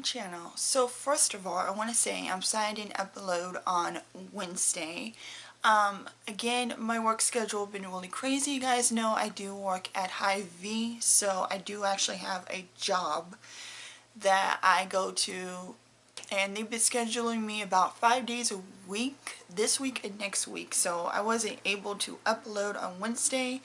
channel. So first of all, I want to say I'm signed in upload on Wednesday. Again, my work schedule has been really crazy. You guys know I do work at Hy-Vee, so I do actually have a job that I go to, and they've been scheduling me about 5 days a week, this week and next week, so I wasn't able to upload on Wednesday.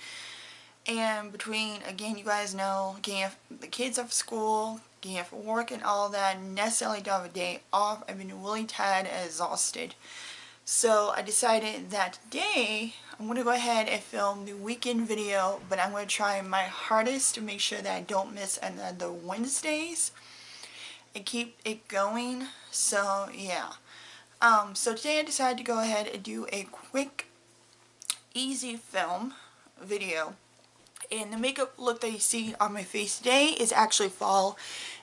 And between, again, you guys know, getting the kids off school, getting off work and all that, necessarily don't have a day off, I've been really tired and exhausted. So I decided that today I'm going to go ahead and film the weekend video, but I'm going to try my hardest to make sure that I don't miss another Wednesdays and keep it going. So yeah. So today I decided to go ahead and do a quick, easy film video. And the makeup look that you see on my face today is actually fall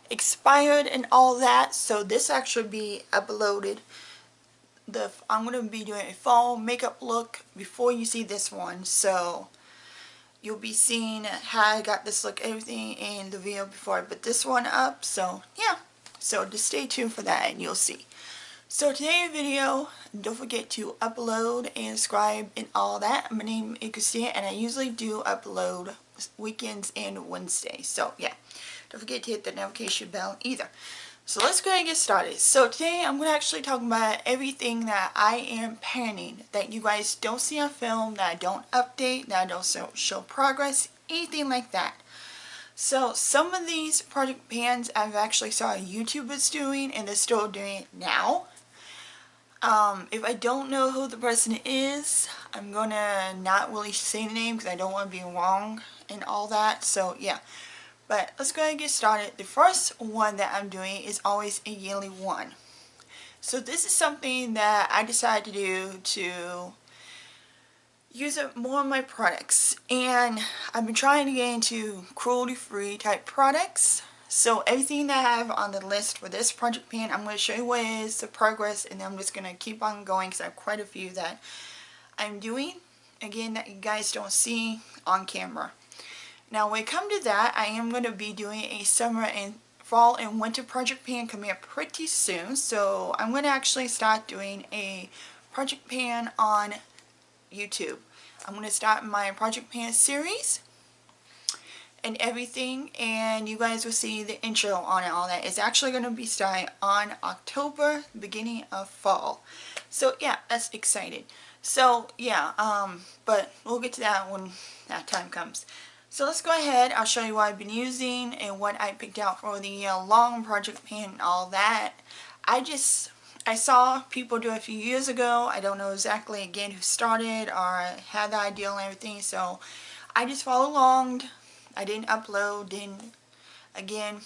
expired and all that. So this actually be uploaded. I'm going to be doing a fall makeup look before you see this one. So you'll be seeing how I got this look, everything in the video before I put this one up. So yeah. So just stay tuned for that and you'll see. So today's video, don't forget to upload and subscribe and all that. My name is Christina and I usually do upload weekends and Wednesdays. So yeah, don't forget to hit the notification bell either. So let's go ahead and get started. So today I'm going to actually talk about everything that I am planning that you guys don't see on film, that I don't update, that I don't show progress, anything like that. So some of these project plans I've actually saw YouTubers doing and they're still doing it now. If I don't know who the person is, I'm gonna not really say the name because I don't want to be wrong and all that. So yeah, but let's go ahead and get started. The first one that I'm doing is always a yearly one. So this is something that I decided to do to use up more of my products, and I've been trying to get into cruelty-free type products. So everything that I have on the list for this project pan, I'm going to show you what it is, the progress, and then I'm just going to keep on going because I have quite a few that I'm doing, again, that you guys don't see on camera. Now when it comes to that, I am going to be doing a summer and fall and winter project pan coming up pretty soon. So I'm going to actually start doing a project pan on YouTube. I'm going to start my project pan series and everything, and you guys will see the intro on it, all that. It's actually going to be starting on October, beginning of fall. So yeah, that's exciting. So yeah, but we'll get to that when that time comes. So let's go ahead, I'll show you what I've been using and what I picked out for the long project pan and all that. I saw people do it a few years ago. I don't know exactly again who started or had the idea and everything, so I just followed along. I didn't upload, didn't, again,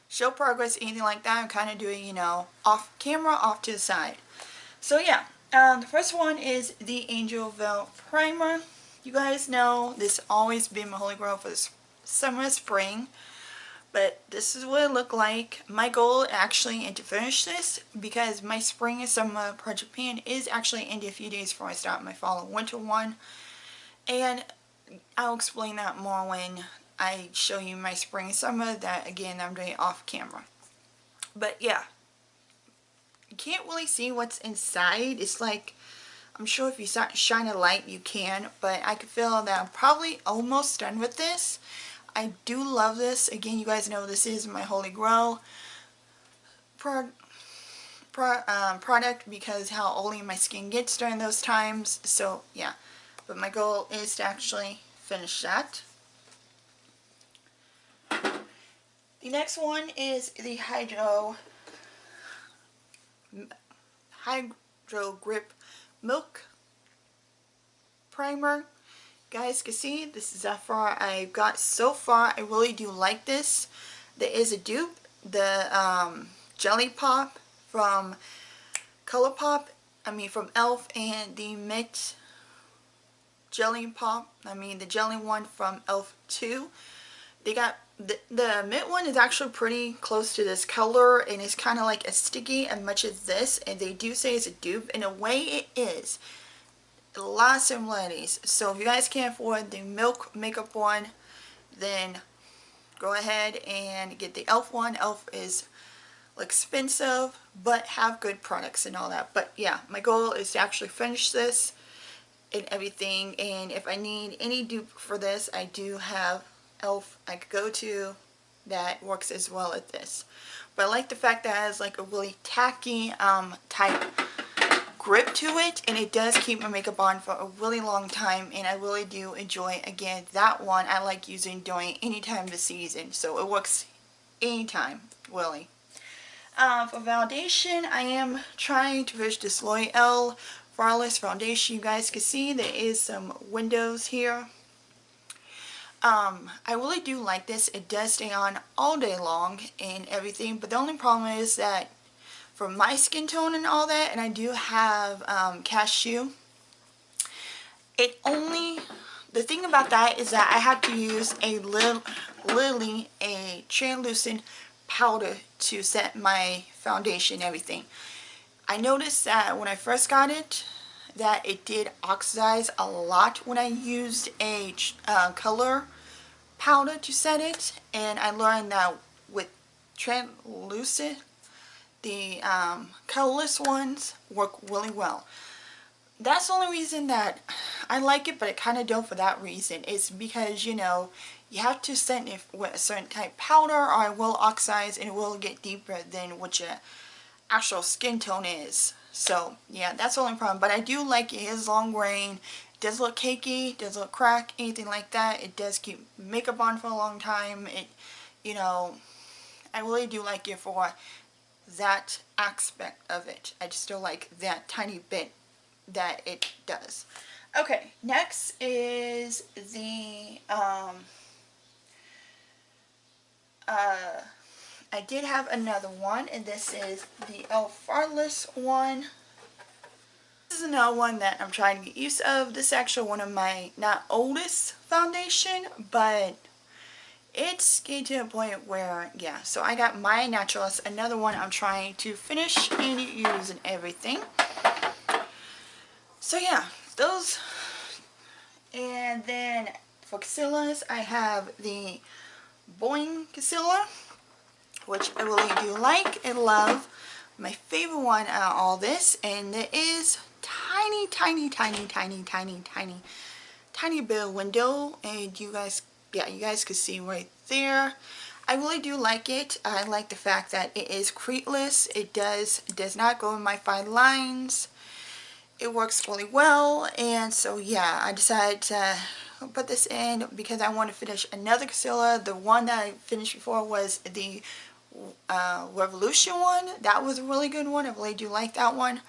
show progress, anything like that. I'm kind of doing, you know, off camera, off to the side. So yeah, the first one is the Angel Veil Primer. You guys know this has always been my holy grail for this summer, spring. But this is what it looked like. My goal actually is to finish this because my spring and summer project pan is actually in a few days before I start my fall and winter one. And I'll explain that more when I show you my spring and summer, that again I'm doing off camera. But yeah, you can't really see what's inside. It's like, I'm sure if you shine a light you can, but I can feel that I'm probably almost done with this. I do love this. Again, you guys know this is my holy grail product because how oily my skin gets during those times. So yeah, but my goal is to actually finish that. The next one is the Hydro Grip Milk Primer. Guys can see this is how far I've got so far. I really do like this. There is a dupe, the Jelly Pop from ColourPop, from e.l.f. and the Mint Jelly Pop, the jelly one from e.l.f. 2. They got the mint one is actually pretty close to this color and it's kind of like as sticky as much as this, and they do say it's a dupe. In a way it is. A lot of similarities. So if you guys can't afford the Milk makeup one, then go ahead and get the e.l.f. one. e.l.f. is look expensive, but have good products and all that. But yeah, my goal is to actually finish this and everything, and if I need any dupe for this, I do have e.l.f. I could go to that works as well as this. But I like the fact that it has like a really tacky type grip to it, and it does keep my makeup on for a really long time, and I really do enjoy, again, that one I like using during any time of the season, so it works anytime, really. For foundation, I am trying to finish this L'Oreal Flawless Foundation. You guys can see there is some windows here. I really do like this. It does stay on all day long and everything, but the only problem is that for my skin tone and all that, and I do have cashew, the thing about that is that I have to use a Lily, a translucent powder to set my foundation and everything. I noticed that when I first got it, that it did oxidize a lot when I used a color powder to set it, and I learned that with translucent, the colorless ones work really well. That's the only reason that I like it, but I kind of don't for that reason. It's because, you know, you have to set it with a certain type of powder or it will oxidize and it will get deeper than what your actual skin tone is. So yeah, that's the only problem. But I do like it. It is long grain. It does look cakey, does look crack, anything like that. It does keep makeup on for a long time. It, you know, I really do like it for that aspect of it. I just don't like that tiny bit that it does. Okay, next is the I did have another one, and this is the e.l.f. Flawless one. This is another one that I'm trying to get use of. This is actually one of my, not oldest foundation, but it's getting to a point where, yeah, so I got My Naturalist, another one I'm trying to finish and use and everything. So yeah, those. And then for concealers, I have the Boing Concealer, which I really do like and love. My favorite one out of all this, and it is tiny bit of window, and you guys, yeah, you guys can see right there. I really do like it. I like the fact that it is createless. It does not go in my fine lines. It works really well, and so yeah, I decided to put this in because I want to finish another concealer. The one that I finished before was the Revolution one. That was a really good one. I really do like that one.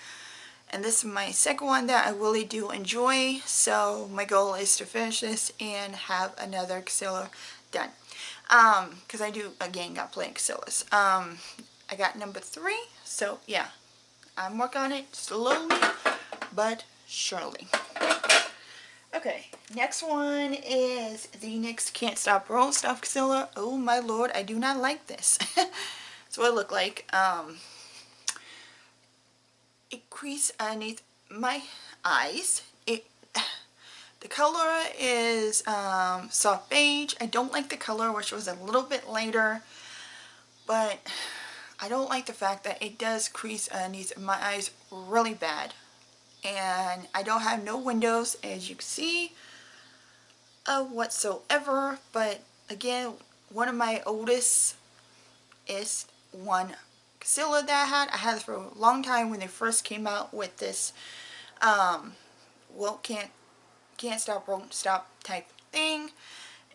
And this is my second one that I really do enjoy. So my goal is to finish this and have another concealer done. Because I do, again, got plenty of concealers. I got number 3. So yeah, I'm working on it slowly but surely. Okay, next one is the NYX Can't Stop Roll Stuff Concealer. Oh my lord, I do not like this. That's what it looked like. It creases underneath my eyes. The color is soft beige. I don't like the color, which was a little bit lighter, but I don't like the fact that it does crease underneath my eyes really bad. And I don't have no windows, as you can see, whatsoever. But again, one of my oldest is one concealer that I had it for a long time when they first came out with this well, can't stop, won't stop type thing.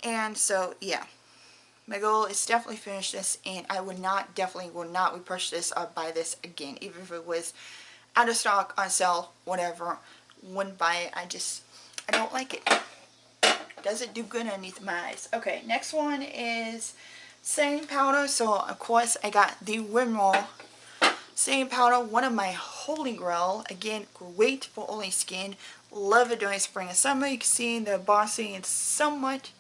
And so yeah, my goal is definitely finish this, and I definitely will not repurchase this or buy this again, even if it was out of stock, on sale, whatever. Wouldn't buy it. I don't like it. Doesn't do good underneath my eyes. Okay, next one is setting powder. So of course I got the Rimmel setting powder, one of my holy grail. Again, great for oily skin. Love it during spring and summer. You can see the embossing is somewhat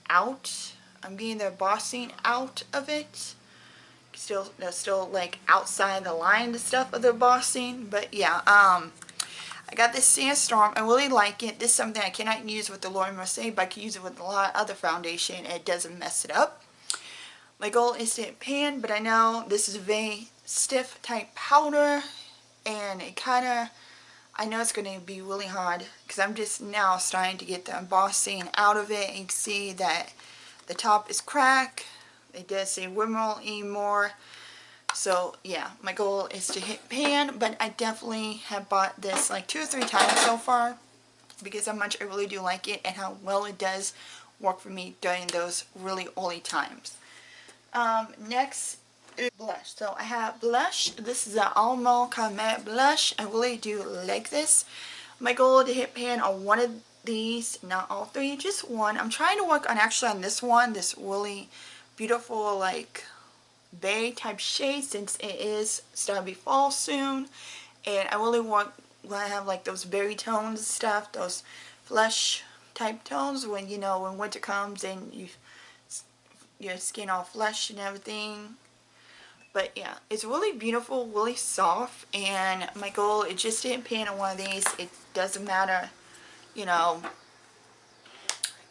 out. I'm getting the embossing out of it. Still like outside the line, the stuff of the embossing. But yeah, I got this Sandstorm. I really like it. This is something I cannot use with the Laura Mercier, but I can use it with a lot of other foundation and it doesn't mess it up. My goal is to hit pan, but I know this is a very stiff type powder, and it kind of, I know it's going to be really hard because I'm just now starting to get the embossing out of it, and you can see that the top is cracked. It does say Wimmerl anymore. So yeah, my goal is to hit pan, but I definitely have bought this like 2 or 3 times so far because how much I really do like it and how well it does work for me during those really oily times. Next is blush. So I have blush. This is an Almond Cosmetic blush. I really do like this. My goal is to hit pan on one of these, not all 3, just one. I'm trying to work on actually on this one, this really beautiful like bay type shade, since it is starting to be fall soon, and I really want to have like those berry tones and stuff, those flesh type tones when, you know, when winter comes and your skin all flesh and everything. But yeah, it's really beautiful, really soft, and my goal is just to hit pan on one of these. It doesn't matter, you know,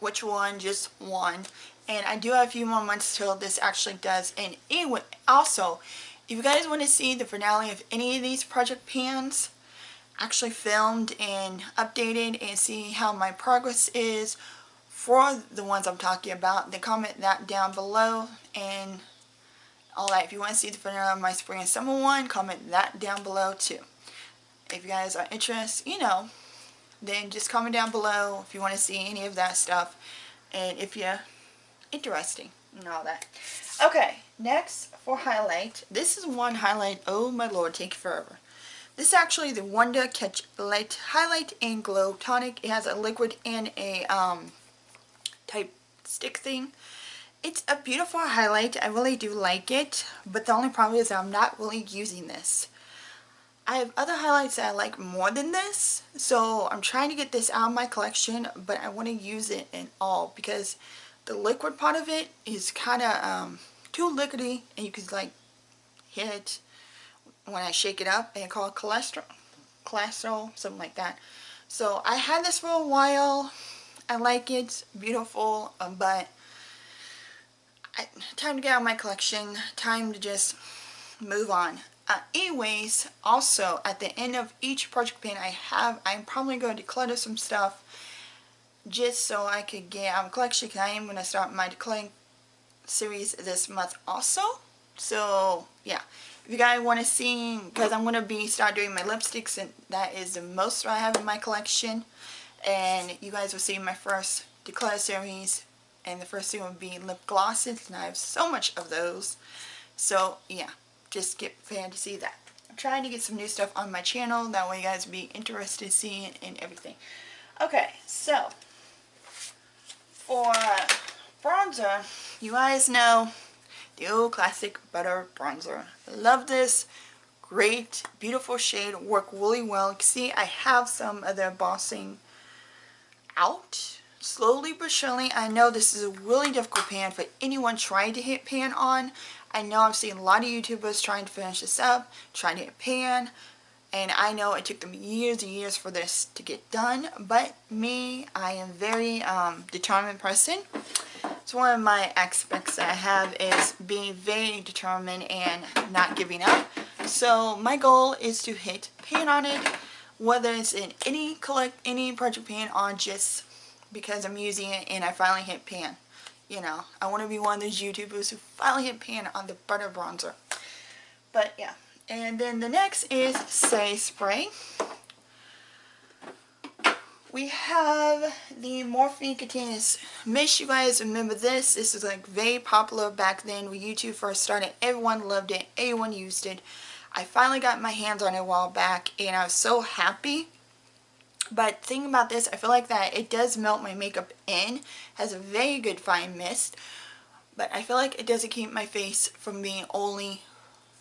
which one, just one. And I do have a few more months till this actually does. And anyway, also, if you guys want to see the finale of any of these project pans actually filmed and updated and see how my progress is for the ones I'm talking about, then comment that down below and all that. If you want to see the finale of my spring and summer one, comment that down below too. If you guys are interested, you know, then just comment down below if you want to see any of that stuff, and if you're interesting and all that. Okay, next for highlight. This is one highlight, oh my lord, take forever. This is actually the Wonder Catch Light Highlight and Glow Tonic. It has a liquid and a type stick thing. It's a beautiful highlight. I really do like it, but the only problem is that I'm not really using this. I have other highlights that I like more than this, so I'm trying to get this out of my collection, but I want to use it in all because the liquid part of it is kind of too liquidy, and you can like hit it when I shake it up, and call it cholesterol, something like that. So I had this for a while. I like it, it's beautiful, but time to get out of my collection, time to just move on. Anyways, also at the end of each project pan I'm probably going to declutter some stuff just so I could get out of collection, because I am going to start my decluttering series this month also. So yeah, if you guys want to see, because I'm going to start doing my lipsticks, and that is the most I have in my collection, and you guys will see my first declutter series, and the first thing will be lip glosses, and I have so much of those. So yeah, just get prepared to see that. I'm trying to get some new stuff on my channel, that way you guys will be interested in seeing it and everything. Okay, so for bronzer, you guys know the old classic butter bronzer. I love this. Great, beautiful shade, work really well. You can see I have some of the embossing out slowly but surely. I know this is a really difficult pan for anyone trying to hit pan on. I know I've seen a lot of YouTubers trying to finish this up, trying to hit pan, and I know it took them years and years for this to get done, but me, I am very determined person. So one of my aspects that I have is being very determined and not giving up. So my goal is to hit pan on it, whether it's in any project pan on, just because I'm using it and I finally hit pan. You know, I want to be one of those YouTubers who finally hit pan on the butter bronzer. But yeah. And then the next is Say Spray. We have the Morphe Continuous Mist. You guys remember this. This was like very popular back then when YouTube first started. Everyone loved it. Everyone used it. I finally got my hands on it a while back, and I was so happy. But the thing about this, I feel like that it does melt my makeup in. Has a very good fine mist. But I feel like it doesn't keep my face from being oily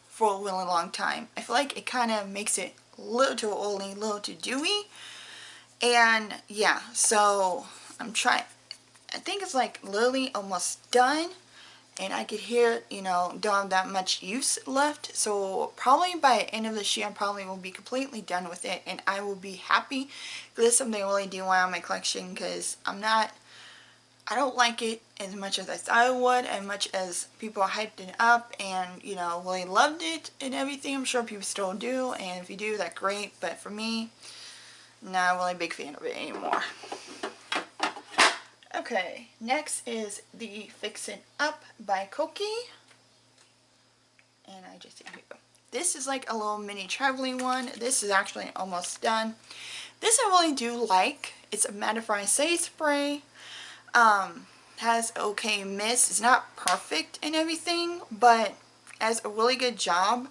for a really long time. I feel like it kind of makes it a little too oily, a little too dewy. And yeah, so I'm trying. I think it's like literally almost done. And I could hear, you know, don't have that much use left. So probably by the end of this year, I probably will be completely done with it. And I will be happy. This is something I really do want on my collection, because I'm I don't like it as much as I thought I would, as much as people hyped it up and, you know, really loved it and everything. I'm sure people still do, and if you do, that's great, but for me, not really a big fan of it anymore. Okay, next is the Fix It Up by Kokie. And I just, here we go. This is like a little mini traveling one. This is actually almost done. This I really do like. It's a mattifying setting spray. Has okay mist. It's not perfect and everything, but has a really good job.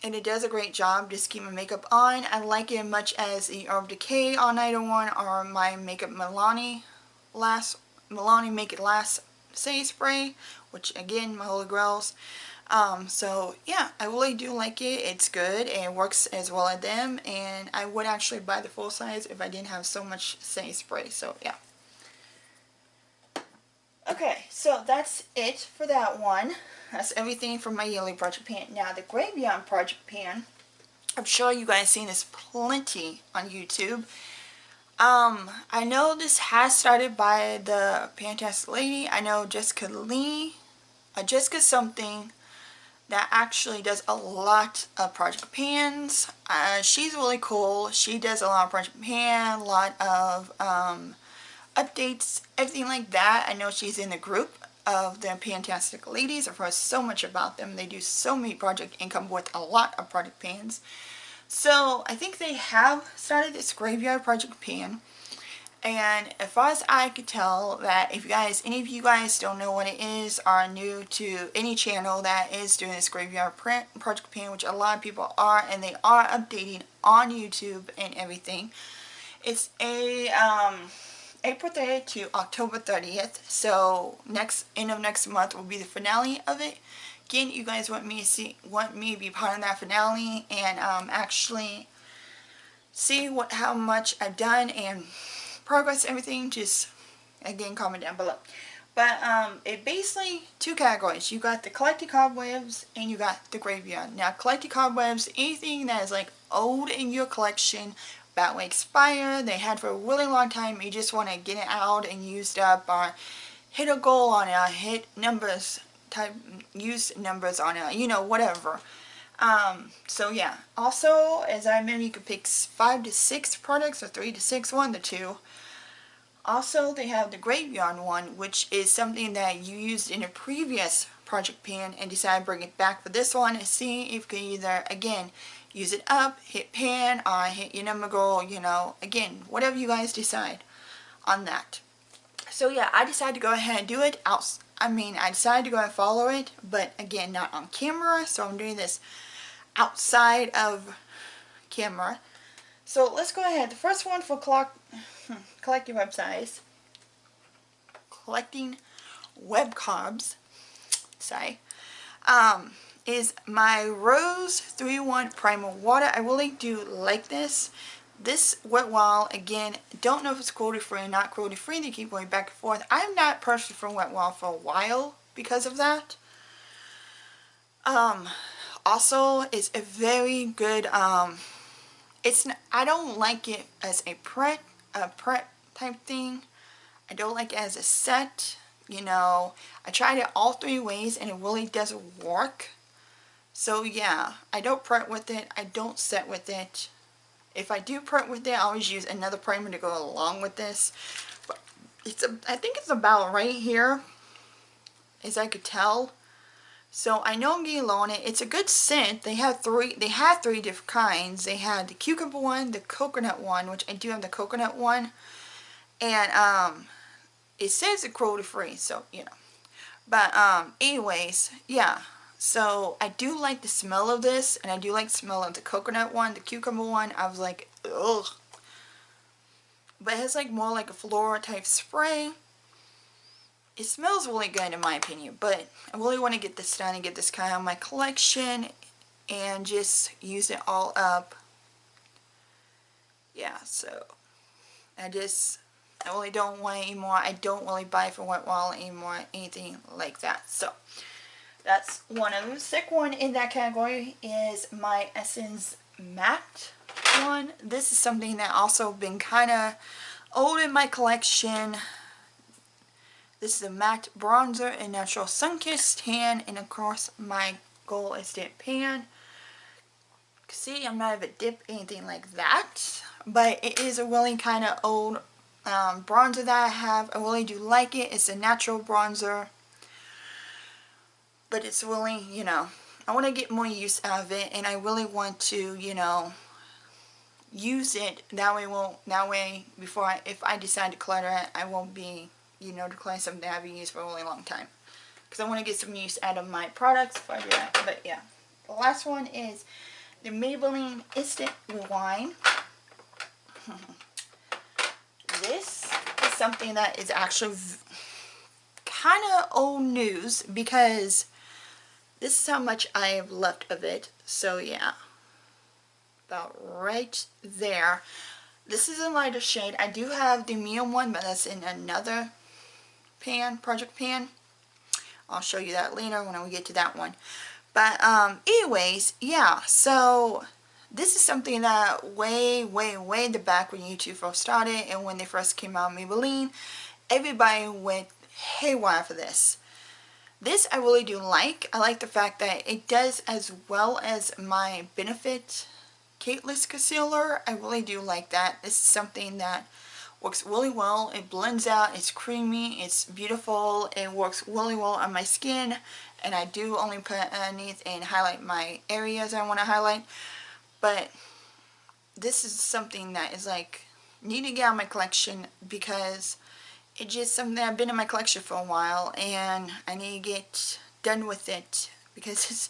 And it does a great job just keep my makeup on. I like it as much as the Urban Decay All Nighter one or my Makeup Milani Make It Last setting spray, which again, my holy grails. So yeah, I really do like it. It's good and it works as well as them, and I would actually buy the full size if I didn't have so much setting spray. So yeah. Okay, so that's it for that one. That's everything from my yearly project pan. Now the Graveyard project pan, I'm sure you guys seen this plenty on YouTube. I know this has started by the Fantastic Lady. I know Jessica Lee, Jessica something, that actually does a lot of project pans. She's really cool. She does a lot of project pan, a lot of updates, everything like that. I know she's in the group of the Fantastic Ladies. I've heard so much about them. They do so many project income with a lot of project pans. So I think they have started this Graveyard project pan. And as far as I could tell, that if you guys, any of you guys don't know what it is, are new to any channel that is doing this Graveyard project pan, which a lot of people are, and they are updating on YouTube and everything. It's a April 30th to October 30th, so end of next month will be the finale of it. Again, you guys want me to be part of that finale and actually see how much I've done and progress, everything. Just again, comment down below. But it basically two categories. You got the collected cobwebs and you got the Graveyard. Now collected cobwebs, anything that is like old in your collection, about to expire, they had for a really long time, you just want to get it out and used up, or hit a goal on it, hit numbers, use numbers on it, you know, whatever. So yeah, also, as I remember, you could pick 5 to 6 products, or 3 to 6, one of the two. Also, they have the Graveyard one, which is something that you used in a previous project pan and decided to bring it back for this one and see if you can either, again, use it up, hit pan, or hit your number goal, you know, again, whatever you guys decide on that. So yeah, I decided to go ahead and do it. I decided to go and follow it, but again, not on camera, so I'm doing this outside of camera. So let's go ahead. The first one for collecting web size, collecting web cobs, is my Rose 3-in-1 Primer Water. I really do like this. This Wet Wall, again, don't know if it's cruelty free or not cruelty free. They keep going back and forth. I'm not purchased from Wet Wall for a while because of that. Also, it's a very good, I don't like it as a prep type thing. I don't like it as a set. You know, I tried it all 3 ways and it really doesn't work. So yeah, I don't prep with it. I don't set with it. If I do prep with it, I always use another primer to go along with this. But I think it's about right here, as I could tell. So I know I'm getting low on it. It's a good scent. They had 3 different kinds. They had the cucumber one, the coconut one, which I do have the coconut one. And it says it's cruelty free, so you know. But anyways, yeah. So I do like the smell of this, and I do like the smell of the coconut one. The cucumber one, I was like, ugh. But it has like more like a floral type spray. It smells really good in my opinion, but I really want to get this done and get this kind of my collection and just use it all up. Yeah, so I really don't want it anymore. I don't really buy from Wet Wall anymore, anything like that. So that's one of them. The second one in that category is my Essence Matte one. This is something that also been kind of old in my collection. This is a matte bronzer in natural sun-kissed tan, and of course my goal is dip pan. See, I'm not even dip anything like that, but it is a really kind of old bronzer that I have. I really do like it. It's a natural bronzer, but it's really, you know, I want to get more use out of it, and I really want to, you know, use it that way before if I decide to clutter it, I won't be, you know, decluttering something I've used for a really long time, because I want to get some use out of my products before I do that. But yeah, the last one is the Maybelline Instant Rewind. This is something that is actually kind of old news, because this is how much I have left of it. So yeah, about right there. This is a lighter shade. I do have the medium one, but that's in another pan, project pan. I'll show you that later when we get to that one. But anyways, yeah, so this is something that way in the back when YouTube first started and when they first came out, Maybelline, everybody went haywire for this. This I really do like. I like the fact that it does as well as my Benefit Cateless Concealer. I really do like that. This is something that works really well. It blends out, it's creamy, it's beautiful, it works really well on my skin, and I do only put it underneath and highlight my areas I want to highlight. But this is something that is like, need to get out of my collection, because it's just something that I've been in my collection for a while and I need to get done with it, because it's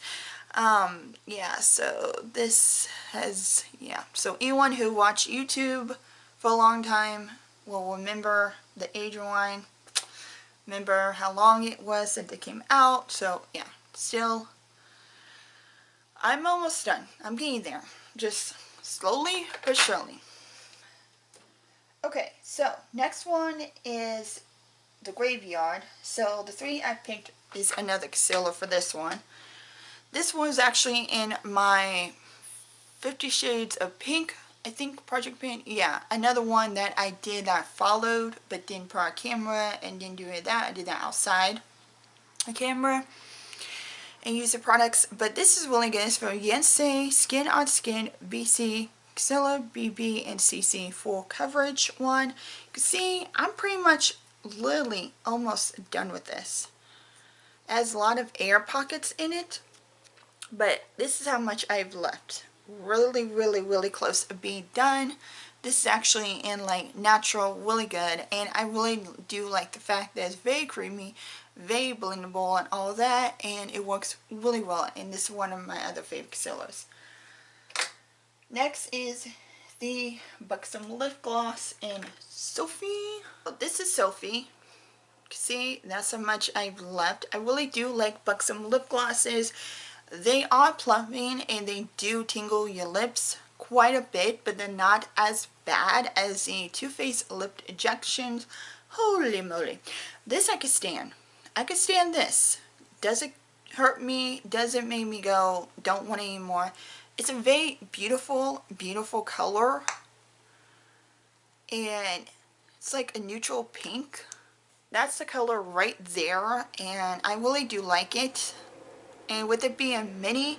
yeah, so this has, yeah, so anyone who watched YouTube for a long time will remember the age rewind, remember how long it was that they came out. So yeah, still, I'm almost done. I'm getting there, just slowly but surely. Okay, so next one is the Graveyard. So the three I picked is another concealer for this one. This was actually in my 50 Shades of Pink, I think, project pan. Yeah, another one that I did that I followed but didn't put on camera and didn't do any of that. I did that outside the camera and use the products. But this is really good. It's from Yense Skin on Skin BC Concealer BB and CC full coverage one. You can see I'm pretty much literally almost done with this. It has a lot of air pockets in it, but this is how much I've left. Really close to being done. This is actually in like natural, really good, and I really do like the fact that it's very creamy, very blendable and all that, and it works really well, and this is one of my other favorite concealers. Next is the Buxom Lip Gloss in Sophie. This is Sophie. See, that's how much I've left. I really do like Buxom lip glosses. They are plumping and they do tingle your lips quite a bit, but they're not as bad as the Too Faced Lip Injections. Holy moly. This I could stand. I could stand this. Does it hurt me? Does it make me go, don't want it anymore? It's a very beautiful color. And it's like a neutral pink. That's the color right there, and I really do like it. And with it being mini,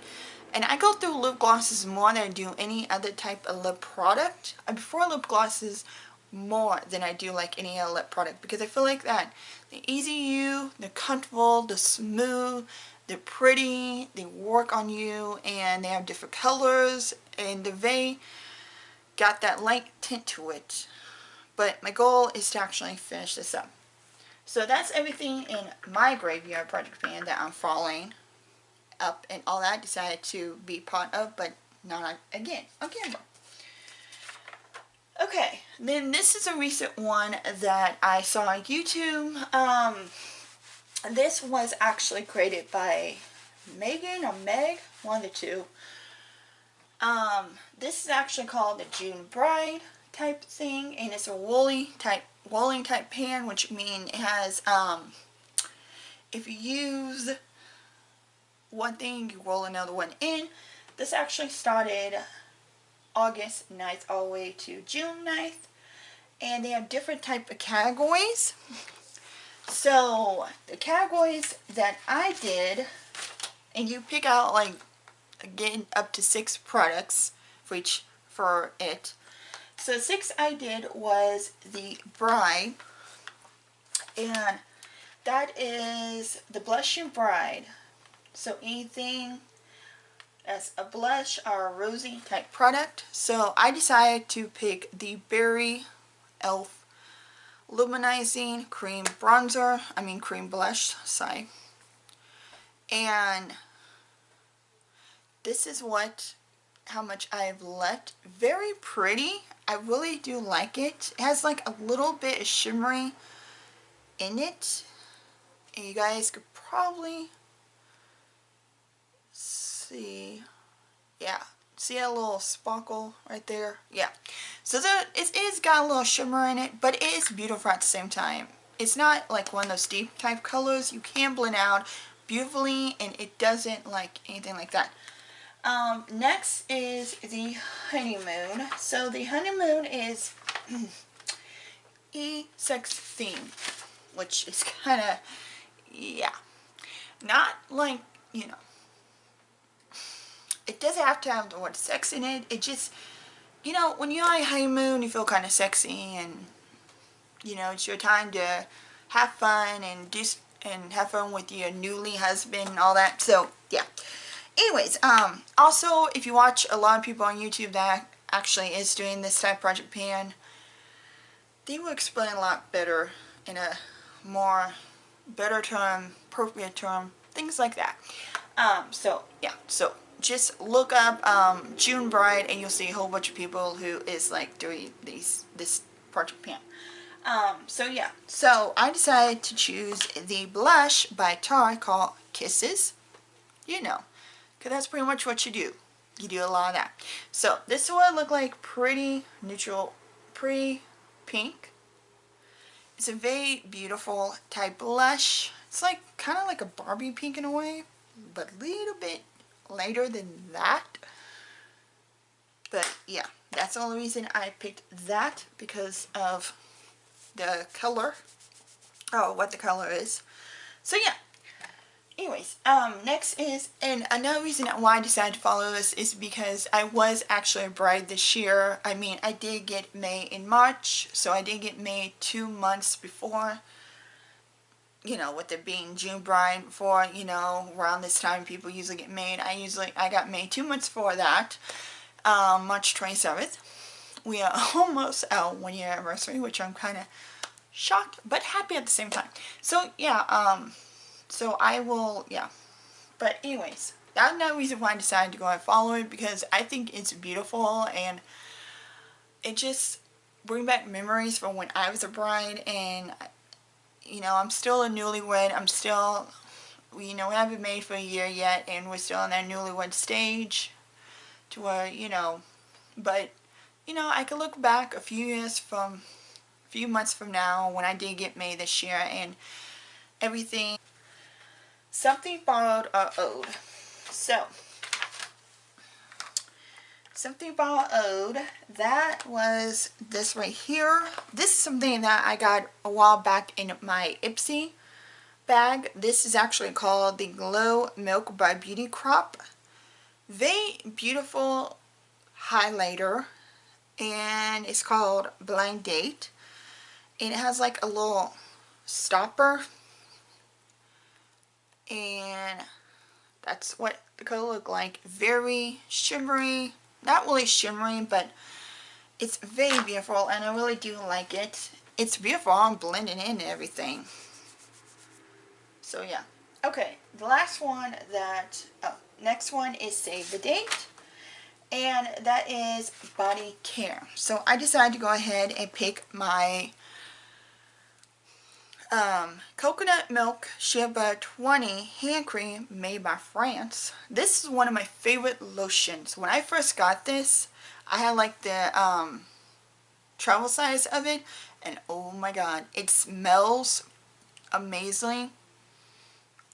and I go through lip glosses more than I do any other type of lip product. I prefer lip glosses more than I do like any other lip product, because I feel like that they're easy to use, they're comfortable, they're smooth, they're pretty, they work on you, and they have different colors, and they got that light tint to it. But my goal is to actually finish this up. So that's everything in my Graveyard project pan that I'm following up and all that I decided to be part of, but not again on camera. Okay, then this is a recent one that I saw on YouTube. This was actually created by Megan or Meg, one of the two. This is actually called the June Bride type thing, and it's a rolling type pan, which means it has, if you use one thing, you roll another one in. This actually started August 9th all the way to June 9th, and they have different type of categories. So the categories that I did, and you pick out like again up to 6 products for each for it. So 6 I did was the Bride, and that is the Blushing Bride. So anything as a blush or a rosy type product. So I decided to pick the Berry Elf Luminizing Cream Bronzer, cream blush, sorry. And this is how much I've left. Very pretty. I really do like it. It has like a little bit of shimmery in it. And you guys could probably see, yeah, see a little sparkle right there? Yeah. So it is got a little shimmer in it, but it is beautiful at the same time. It's not like one of those deep type colors. You can blend out beautifully, and it doesn't like anything like that. Next is the Honeymoon. So the Honeymoon is E-sex theme, which is kind of, yeah, not like, you know, it doesn't have to have the word sex in it. It just, you know, when you're on a honeymoon, you feel kind of sexy, and, you know, it's your time to have fun and have fun with your newly husband and all that. So, yeah. Anyways, also, if you watch a lot of people on YouTube that actually is doing this type of project pan, they will explain a lot better in a more better term, appropriate term, things like that. So, yeah. So, just look up June Bride, and you'll see a whole bunch of people who is like doing this project pan. So yeah, so I decided to choose the blush by Tarte called Kisses. You know, because that's pretty much what you do. You do a lot of that. So this is what it looked like. Pretty neutral, pretty pink. It's a very beautiful type blush. It's like kind of like a Barbie pink in a way, but a little bit lighter than that. But yeah, that's the only reason I picked that, because of the color. Oh, what the color is. So yeah. Anyways, next is, and another reason why I decided to follow this is because I was actually a bride this year. I mean, I did get May in March, so I did get May 2 months before. You know, with it being June Bride before, you know, around this time people usually get May. I got May 2 months for that, March 27th. We are almost our 1 year anniversary, which I'm kind of shocked, but happy at the same time. So, yeah, so I will, yeah. But anyways, that's another reason why I decided to go and follow it, because I think it's beautiful, and it just brings back memories from when I was a bride, and you know, I'm still a newlywed. I'm still, you know, we haven't made for a year yet, and we're still in that newlywed stage to where, you know, but, you know, I can look back a few months from now when I did get May this year, and everything, something borrowed or owed. So, something borrowed owed, that was this right here. This is something that I got a while back in my Ipsy bag. This is actually called the Glow Milk by Beauty Crop. Very beautiful highlighter, and it's called Blind Date, and it has like a little stopper, and that's what the color look like. Very shimmery, not really shimmery, but it's very beautiful, and I really do like it. It's beautiful on blending in and everything. So yeah. Okay, the last one next one is Save the Date, and that is Body Care. So I decided to go ahead and pick my Coconut Milk Shea Butter 20 hand cream made by France. This is one of my favorite lotions. When I first got this, I had like the travel size of it, and oh my god, it smells amazing.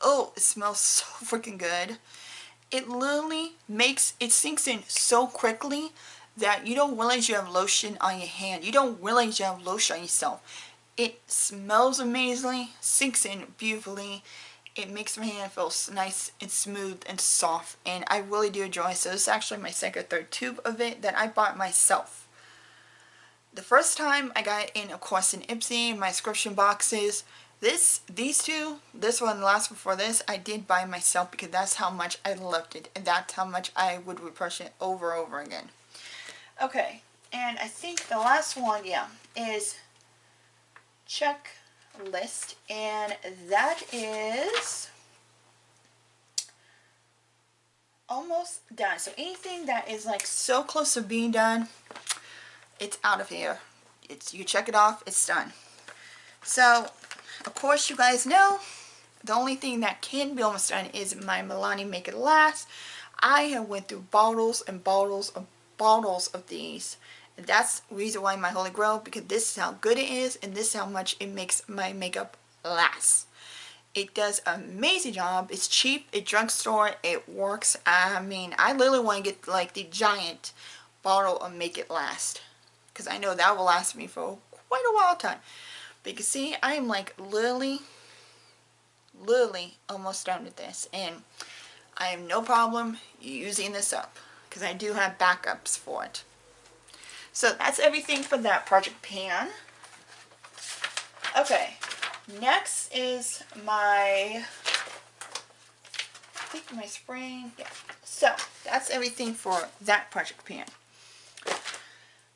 Oh, it smells so freaking good. It literally it sinks in so quickly that you don't realize you have lotion on your hand. You don't realize you have lotion on yourself. It smells amazingly, sinks in beautifully. It makes my hand feel nice and smooth and soft, and I really do enjoy it. So this is actually my second or third tube of it that I bought myself. The first time I got it in, of course, in Ipsy, my subscription boxes. These two, this one and the last before this, I did buy myself because that's how much I loved it, and that's how much I would repurchase it over and over again. Okay, and I think the last one, yeah, is Checklist, and that is almost done. So anything that is like so close to being done, it's out of here. You check it off, it's done. So of course you guys know the only thing that can be almost done is my Milani Make It Last. I have went through bottles and bottles of these, and that's the reason why my Holy Grail, because this is how good it is and this is how much it makes my makeup last. It does an amazing job. It's cheap, it's drugstore, it works. I mean, I literally want to get like the giant bottle of Make It Last, because I know that will last me for quite a while time. But you can see I am like literally almost done with this, and I have no problem using this up because I do have backups for it. So that's everything for that project pan. Okay, next is my, I think my spring, yeah. So that's everything for that project pan.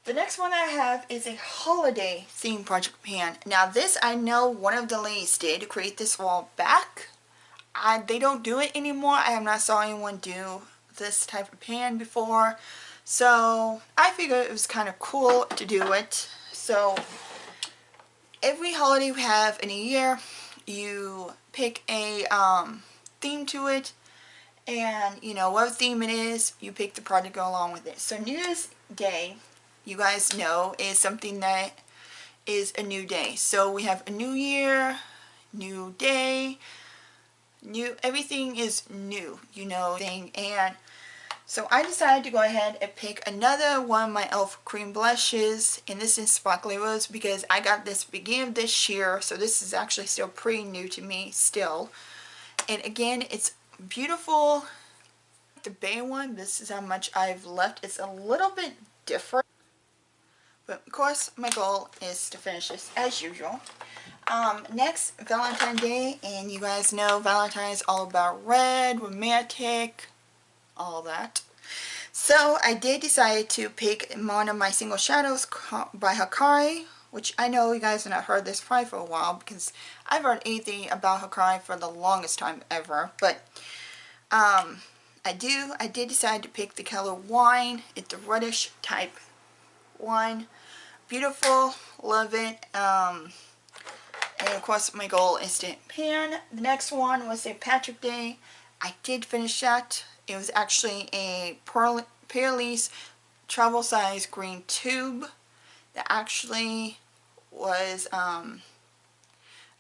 The next one I have is a holiday theme project pan. Now this, I know one of the ladies did create this a while back. They don't do it anymore. I have not saw anyone do this type of pan before. So I figured it was kind of cool to do it. So every holiday we have in a year, you pick a theme to it. And you know, what theme it is, you pick the project to go along with it. So New Year's Day, you guys know, is something that is a new day. So we have a new year, new day, new, everything is new, you know, thing. And so I decided to go ahead and pick another one of my e.l.f. cream blushes, and this is Sparkly Rose, because I got this beginning of this year, so this is actually still pretty new to me still. And again, it's beautiful. The Bay one, this is how much I've left. It's a little bit different, but of course my goal is to finish this as usual. Next, Valentine's Day, and you guys know Valentine's all about red, romantic, all that. So I did decide to pick one of my single shadows by Hikari, which I know you guys have not heard this probably for a while, because I've heard anything about Hikari for the longest time ever. But I did decide to pick the color Wine. It's a reddish type wine. Beautiful, love it. And of course my goal is to pan. The next one was St. Patrick's Day. I did finish that. It was actually a Pearlise travel size green tube that actually was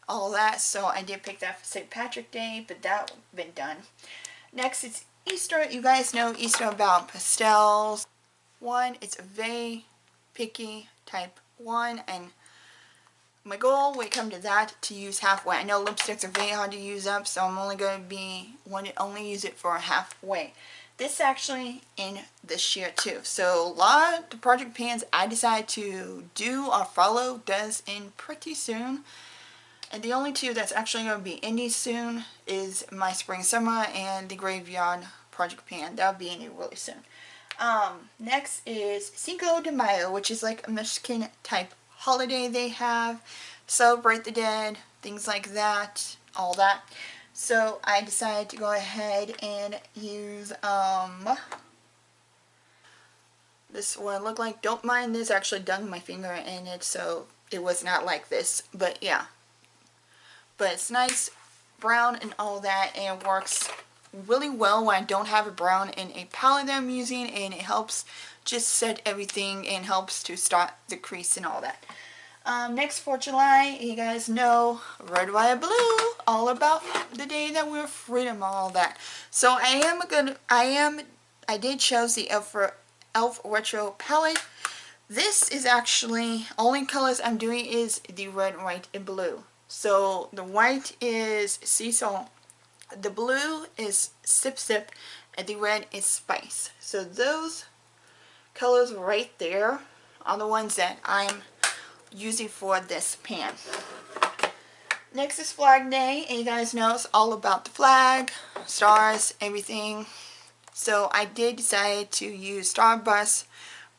all that. So I did pick that for St. Patrick's Day, but that been done. Next is Easter. You guys know Easter about pastels. One, it's a very picky type one, and my goal when it comes to that, to use halfway. I know lipsticks are very hard to use up, so I'm only going to be only use it for halfway. This actually in this year too. So a lot of the project pans I decided to do or follow does in pretty soon. And the only two that's actually going to be ending soon is my Spring Summer and the Graveyard project pan. That'll be ending really soon. Next is Cinco de Mayo, which is like a Mexican type holiday they have. Celebrate the dead, things like that, all that. So I decided to go ahead and use this one look like. Don't mind this, I actually dug my finger in it, so it was not like this. But yeah. But it's nice brown and all that, and it works really well when I don't have a brown in a palette that I'm using, and it helps just set everything and helps to start the crease and all that. Next for July, you guys know Red, White, Blue, all about the day that we're freedom, all that. So I did choose the e.l.f. Retro palette, This is actually, only colors I'm doing is the red, white, and blue. So the white is sea salt, the blue is sip sip, and the red is spice. So those colors right there are the ones that I'm using for this pan. Next is Flag Day, and you guys know it's all about the flag, stars, everything. So I did decide to use Starburst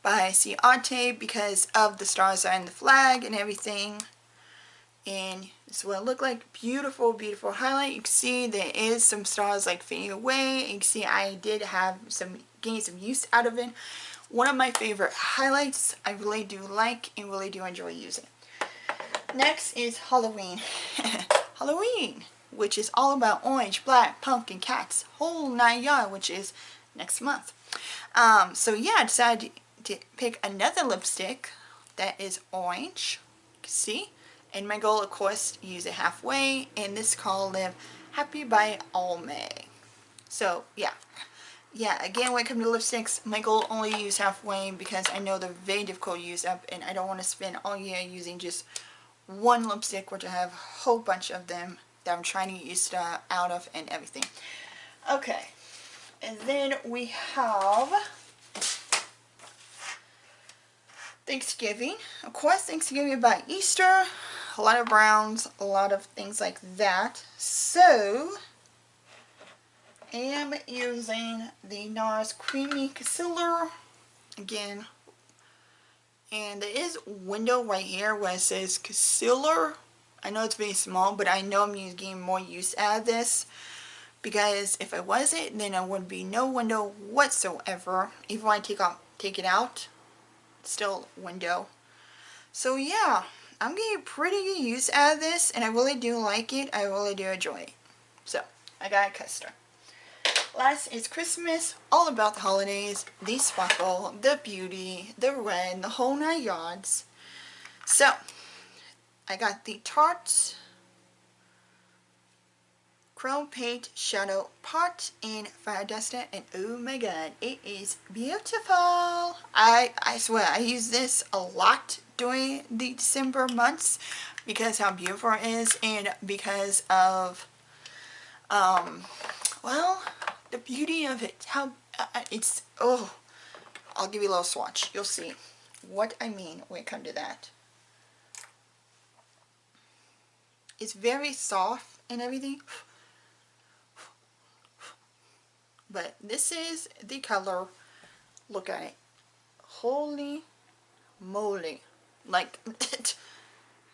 by Ciate because of the stars that are in the flag and everything. And this is what it looked like. Beautiful, beautiful highlight. You can see there is some stars like fading away. You can see I did have gain some use out of it. One of my favorite highlights. I really do like and really do enjoy using. Next is Halloween. Halloween, which is all about orange, black, pumpkin, cats, whole 9 yards, which is next month. So yeah, I decided to pick another lipstick that is orange. You can see. And my goal, of course, use it halfway. And this is called Live Happy by Almay. So yeah. Yeah, again, when it comes to lipsticks, my goal only use halfway because I know they're very difficult to use up, and I don't want to spend all year using just one lipstick, which I have a whole bunch of them that I'm trying to get used out of and everything. Okay, and then we have Thanksgiving. Of course, Thanksgiving by Easter. A lot of browns, a lot of things like that. So I am using the NARS Creamy Concealer again, and there is a window right here where it says concealer. I know it's very small, but I know I'm getting more use out of this, because if I wasn't, then there would be no window whatsoever. Even when I take it out, still window. So yeah, I'm getting pretty good use out of this, and I really do like it. I really do enjoy it. So I got a custard. Last is Christmas, all about the holidays, the sparkle, the beauty, the red, the whole 9 yards. So, I got the Tarte Chrome Paint Shadow Pot in Fire Duster, and oh my god, it is beautiful. I swear, I use this a lot during the December months because how beautiful it is, and because of, well, the beauty of it, how it's, oh, I'll give you a little swatch. You'll see what I mean when it comes to that. It's very soft and everything, but this is the color. Look at it. Holy moly. Like,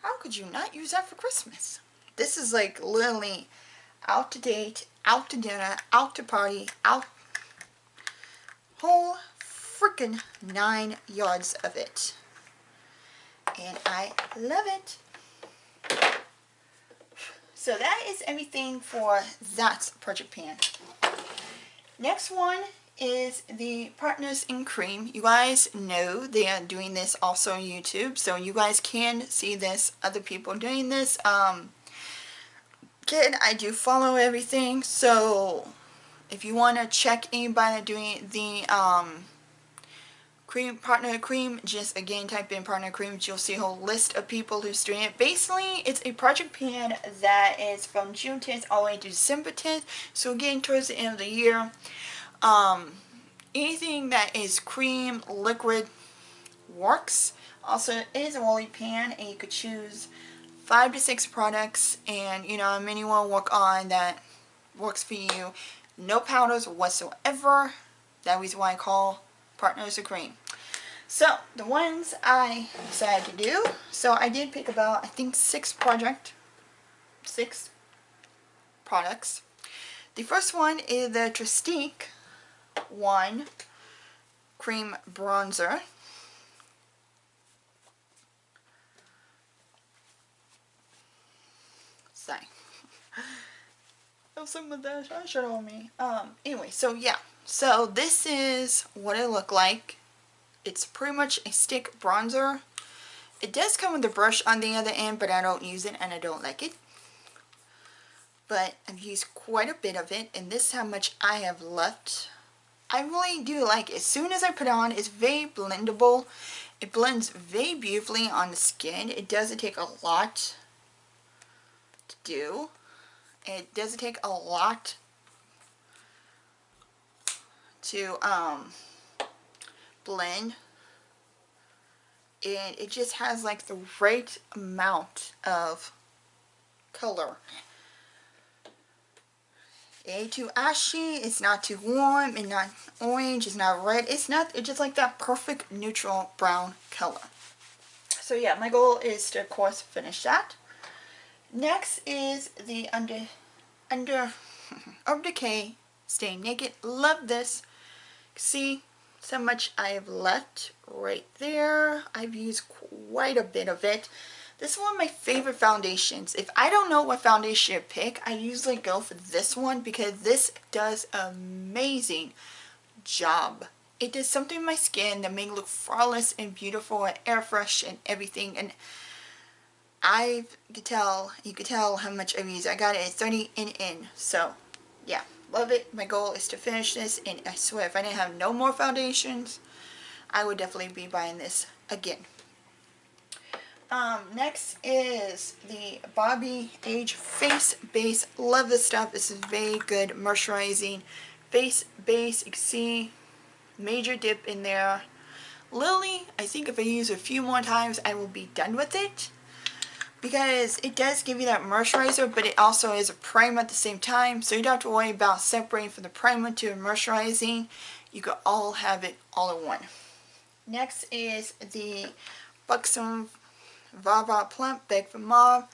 how could you not use that for Christmas? This is like literally out to date, out to dinner, out to party, out, whole freaking 9 yards of it. And I love it. So that is everything for that project pan. Next one is the Partners in Cream. You guys know they are doing this also on YouTube, so you guys can see this, other people doing this. Again, I do follow everything, so if you want to check anybody doing the Partner Cream, just again type in Partner Cream, you'll see a whole list of people who's doing it. Basically, it's a project pan that is from June 10th all the way to December 10th, so again towards the end of the year. Anything that is cream, liquid works. Also, it is a rolling pan, and you could choose 5 to 6 products, and you know, many will work on that works for you. No powders whatsoever. That is why I call Partners of Cream. So the ones I decided to do, so I did pick about, I think, 6 products. The first one is the Trestique 1 Cream Bronzer. Sorry. Have some of that eyeshadow on me. Anyway, so yeah. So this is what it looked like. It's pretty much a stick bronzer. It does come with a brush on the other end, but I don't use it and I don't like it. But I've used quite a bit of it, and this is how much I have left. I really do like it. As soon as I put it on, it's very blendable. It blends very beautifully on the skin. It doesn't take a lot to do. It doesn't take a lot to blend. And it just has like the right amount of color. It ain't too ashy, it's not too warm, it's not orange, it's not red, it's just like that perfect neutral brown color. So yeah, my goal is to of course finish that. Next is the Urban Decay Stay Naked. Love this. See so much I have left right there. I've used quite a bit of it. This is one of my favorite foundations. If I don't know what foundation to pick, I usually go for this one because this does an amazing job. It does something to my skin that makes it look flawless and beautiful and air fresh and everything. And you could tell how much I've used. I got it at 30 in. So yeah, love it. My goal is to finish this, and I swear if I didn't have no more foundations, I would definitely be buying this again. Next is the Bobbi Age Face Base. Love this stuff. This is very good moisturizing face base. You can see major dip in there. Lily, I think if I use it a few more times, I will be done with it. Because it does give you that moisturizer, but it also is a primer at the same time. So you don't have to worry about separating from the primer to moisturizing. You can all have it all in one. Next is the Buxom Vava Plump Beg for Mauve.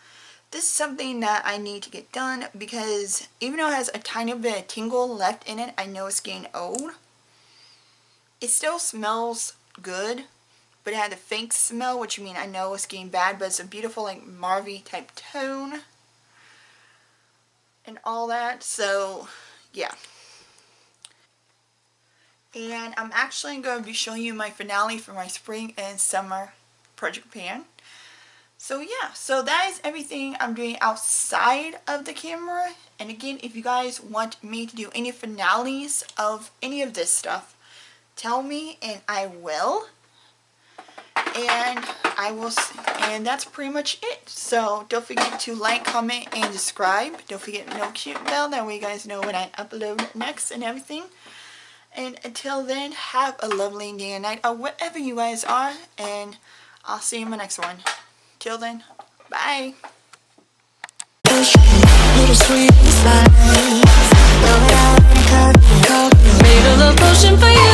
This is something that I need to get done because even though it has a tiny bit of tingle left in it, I know it's getting old. It still smells good, but it had a faint smell, which means I know it's getting bad, but it's a beautiful like Mauve type tone and all that. So yeah. And I'm actually going to be showing you my finale for my spring and summer project pan. So yeah, so that is everything I'm doing outside of the camera. And again, if you guys want me to do any finales of any of this stuff, tell me and I will. And that's pretty much it. So don't forget to like, comment, and subscribe. Don't forget the notification bell, that way you guys know when I upload next and everything. And until then, have a lovely day and night, or wherever you guys are, and I'll see you in my next one. Till then, bye. Made a love potion for you.